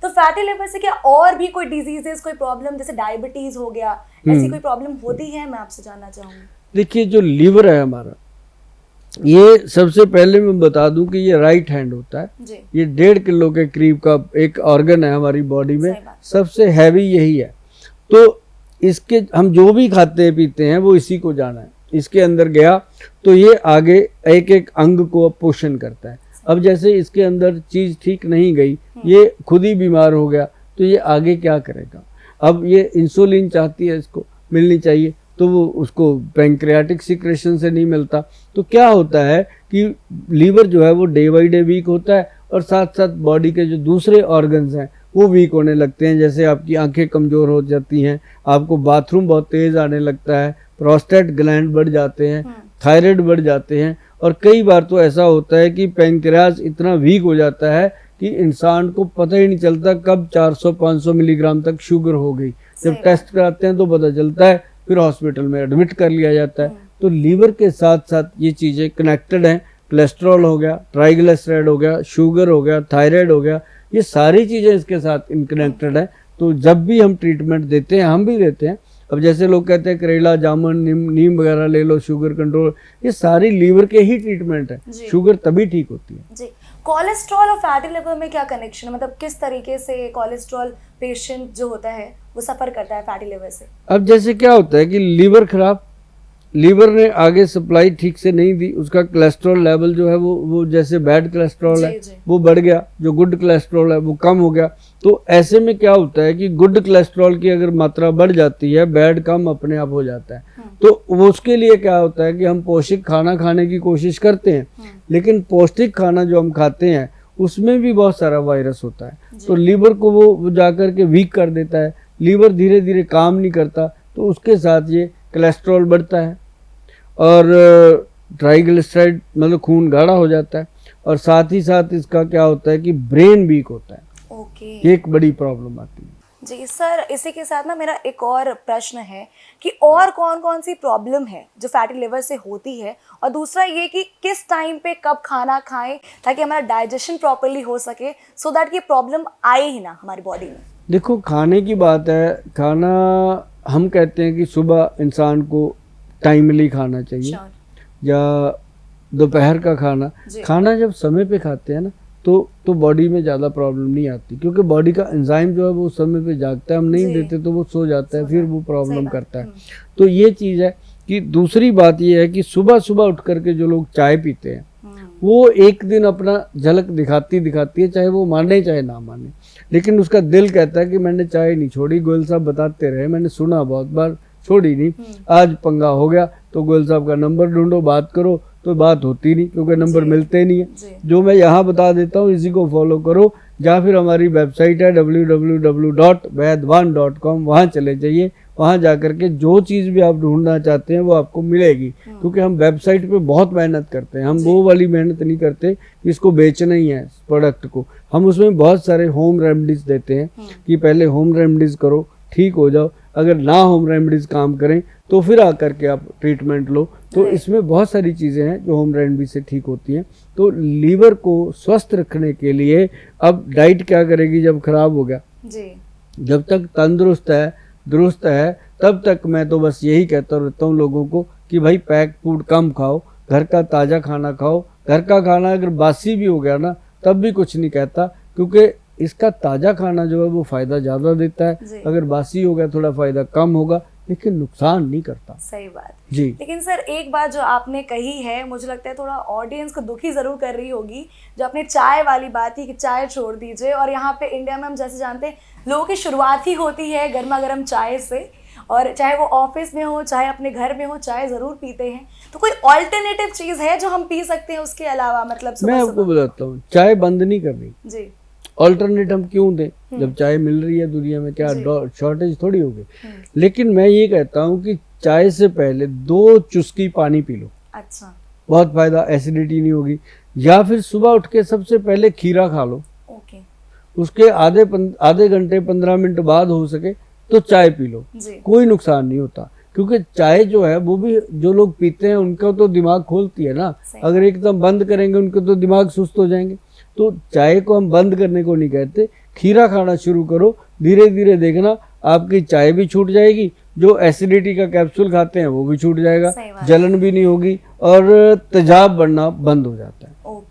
तो fatty liver से क्या और भी कोई डिजीजेस, कोई प्रॉब्लम जैसे डायबिटीज हो गया, ऐसी कोई प्रॉब्लम होती है? मैं आपसे जानना चाहूंगी। देखिए, जो लीवर है हमारा, ये सबसे पहले मैं बता दूं कि ये राइट हैंड होता है जी। ये 1.5 किलो के करीब का एक ऑर्गन है हमारी बॉडी में, सबसे हैवी यही है। तो इसके हम जो भी खाते पीते हैं वो इसी को जाना है, इसके अंदर गया तो ये आगे एक एक अंग को पोषण करता है। अब जैसे इसके अंदर चीज ठीक नहीं गई, ये खुद ही बीमार हो गया, तो ये आगे क्या करेगा? अब ये इंसुलिन चाहती है, इसको मिलनी चाहिए, तो वो उसको पैंक्रियाटिक सिक्रेशन से नहीं मिलता। तो क्या होता है कि लीवर जो है वो डे बाई डे वीक होता है, और साथ साथ बॉडी के जो दूसरे ऑर्गन्स हैं वो वीक होने लगते हैं। जैसे आपकी आंखें कमज़ोर हो जाती हैं, आपको बाथरूम बहुत तेज़ आने लगता है, प्रोस्टेट ग्लैंड बढ़ जाते हैं, थायराइड बढ़ जाते हैं, और कई बार तो ऐसा होता है कि पैंक्रियाज इतना वीक हो जाता है कि इंसान को पता ही नहीं चलता कब 400-500 मिलीग्राम तक शुगर हो गई। जब टेस्ट कराते हैं तो पता चलता है, फिर हॉस्पिटल में एडमिट कर लिया जाता है। तो लीवर के साथ साथ ये चीज़ें कनेक्टेड हैं। कोलेस्ट्रॉल हो गया, ट्राइग्लिसराइड हो गया, शुगर हो गया, थायराइड हो गया, ये सारी चीज़ें इसके साथ इनकनेक्टेड है। तो जब भी हम ट्रीटमेंट देते हैं, हम भी देते हैं। अब जैसे लोग कहते हैं करेला, जामुन, नीम वगैरह ले लो, शुगर कंट्रोल, ये सारी लीवर के ही ट्रीटमेंट है। शुगर तभी ठीक होती है जी। कोलेस्ट्रॉल और फैटी लिवर में क्या कनेक्शन है? मतलब किस तरीके से कोलेस्ट्रॉल पेशेंट जो होता है वो सफ़र करता है फैटी लिवर से? अब जैसे क्या होता है कि लीवर खराब, लीवर ने आगे सप्लाई ठीक से नहीं दी, उसका कोलेस्ट्रॉल लेवल जो है वो जैसे बैड कोलेस्ट्रॉल है वो बढ़ गया, जो गुड कोलेस्ट्रॉल है वो कम हो गया। तो ऐसे में क्या होता है कि गुड कोलेस्ट्रॉल की अगर मात्रा बढ़ जाती है, बैड कम अपने आप हो जाता है। तो वो उसके लिए क्या होता है कि हम पौष्टिक खाना खाने की कोशिश करते हैं, लेकिन पौष्टिक खाना जो हम खाते हैं उसमें भी बहुत सारा वायरस होता है, तो लीवर को वो जाकर के वीक कर देता है। लीवर धीरे धीरे काम नहीं करता, तो उसके साथ ये कोलेस्ट्रॉल बढ़ता है और ट्राइग्लिसराइड मतलब खून गाढ़ा हो जाता है, और साथ ही साथ इसका क्या होता है कि ब्रेन वीक होता है। ओके। एक बड़ी प्रॉब्लम आती है। जी सर, इसी के साथ ना मेरा एक और प्रश्न है कि और कौन कौन सी प्रॉब्लम है जो फैटी लिवर से होती है, और दूसरा ये कि किस टाइम पे कब खाना खाएं ताकि हमारा डाइजेशन प्रॉपर्ली हो सके, सो दैट ये प्रॉब्लम आए ही ना हमारी बॉडी में। देखो, खाने की बात है, खाना हम कहते हैं कि सुबह इंसान को टाइमली खाना चाहिए, या दोपहर का खाना जब समय पे खाते हैं ना तो बॉडी में ज़्यादा प्रॉब्लम नहीं आती, क्योंकि बॉडी का एंजाइम जो है वो समय पे जागता है, हम नहीं देते तो वो सो जाता है, फिर वो प्रॉब्लम करता है। तो ये चीज़ है कि दूसरी बात ये है कि सुबह सुबह उठ करके जो लोग चाय पीते हैं वो एक दिन अपना झलक दिखाती है, चाहे वो माने चाहे ना माने, लेकिन उसका दिल कहता है कि मैंने चाय नहीं छोड़ी। गोयल साहब बताते रहे, मैंने सुना बहुत बार, छोड़ी नहीं, आज पंगा हो गया तो गोयल साहब का नंबर ढूंढो, बात करो, तो बात होती नहीं क्योंकि नंबर मिलते नहीं है। जो मैं यहाँ बता देता हूँ इसी को फॉलो करो, या फिर हमारी वेबसाइट है www.vaidwan.com, वहाँ चले जाइए, वहाँ जाकर के जो चीज़ भी आप ढूंढना चाहते हैं वो आपको मिलेगी। क्योंकि हम वेबसाइट पे बहुत मेहनत करते हैं, हम वो वाली मेहनत नहीं करते कि इसको बेचना ही है प्रोडक्ट को, हम उसमें बहुत सारे होम रेमेडीज देते हैं कि पहले होम रेमेडीज करो, ठीक हो जाओ, अगर ना होम रेमेडीज काम करें तो फिर आकर के आप ट्रीटमेंट लो। तो इसमें बहुत सारी चीज़ें हैं जो होम रेमेडी से ठीक होती हैं। तो लीवर को स्वस्थ रखने के लिए अब डाइट क्या करेगी जब खराब हो गया जी? जब तक तंदुरुस्त है, दुरुस्त है, तब तक मैं तो बस यही कहता रहता हूँ लोगों को कि भाई पैक फूड कम खाओ, घर का ताज़ा खाना खाओ। घर का खाना अगर बासी भी हो गया ना तब भी कुछ नहीं कहता, क्योंकि इसका ताज़ा खाना जो है वो फ़ायदा ज़्यादा देता है, अगर बासी हो गया थोड़ा फ़ायदा कम होगा, लेकिन नुकसान नहीं करता। सही बात जी। लेकिन सर एक बात जो आपने कही है, मुझे लगता है थोड़ा ऑडियंस को दुखी ज़रूर कर रही होगी, जो आपने चाय वाली बात थी कि चाय छोड़ दीजिए, और यहाँ पे इंडिया में हम जैसे जानते हैं लोगों की शुरुआत ही होती है गर्मा गर्म चाय से, और चाहे वो ऑफिस में हो चाहे अपने घर में हो, चाय ज़रूर पीते हैं। तो कोई ऑल्टरनेटिव चीज़ है जो हम पी सकते हैं उसके अलावा? मतलब मैं आपको बताता हूँ, चाय बंद नहीं कर रही जी, ऑल्टरनेट हम क्यों दें जब चाय मिल रही है दुनिया में, क्या शॉर्टेज थोड़ी हो गई। लेकिन मैं ये कहता हूँ कि चाय से पहले 2 चुस्की पानी पी लो। अच्छा, बहुत फायदा, एसिडिटी नहीं होगी। या फिर सुबह उठ के सबसे पहले खीरा खा लो, ओके, उसके आधे घंटे 15 मिनट बाद हो सके तो चाय पी लो, कोई नुकसान नहीं होता। क्योंकि चाय जो है वो भी जो लोग पीते हैं उनका तो दिमाग खोलती है ना, अगर एकदम बंद करेंगे उनके तो दिमाग सुस्त हो जाएंगे। तो चाय को हम बंद करने को नहीं कहते, खीरा खाना शुरू करो, धीरे धीरे देखना आपकी चाय भी छूट जाएगी, जो एसिडिटी का कैप्सूल खाते हैं वो भी छूट जाएगा, सही बात। जलन भी नहीं होगी और तेजाब बढ़ना बंद हो जाता है। ओके।